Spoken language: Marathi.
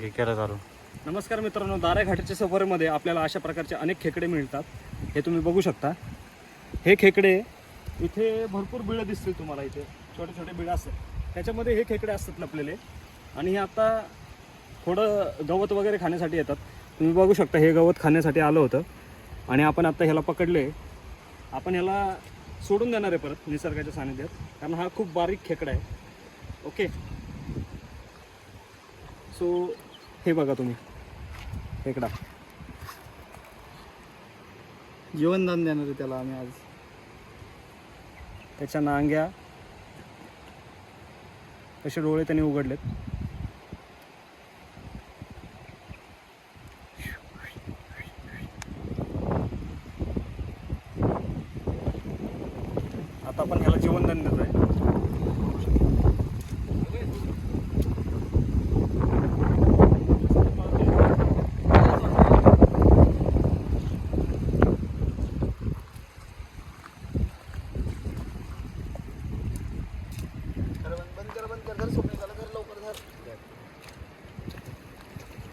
घे केलं चालू. नमस्कार मित्रांनो, दारा घाटाच्या सफारीमध्ये आपल्याला अशा प्रकारचे अनेक खेकडे मिळतात. हे तुम्ही बघू शकता. हे खेकडे इथे भरपूर बिळं दिसतील तुम्हाला. इथे छोटे छोटे बिळं असतात, त्याच्यामध्ये हे खेकडे असतात लपलेले. आणि हे आता थोडं गवत वगैरे खाण्यासाठी येतात. तुम्ही बघू शकता, हे गवत खाण्यासाठी आलं होतं आणि आपण आता ह्याला पकडले. आपण ह्याला सोडून देणार आहे परत निसर्गाच्या सानिध्यात, कारण हा खूप बारीक खेकडा आहे. ओके, सो हे बघा तुम्ही, खेकडा जीवनदान देणार आहे त्याला आम्ही आज. त्याच्या नांग्या असे डोळे त्यांनी उघडलेत. आता आपण ह्याला जीवनदान देतोय. बंद कर स्वप्नील.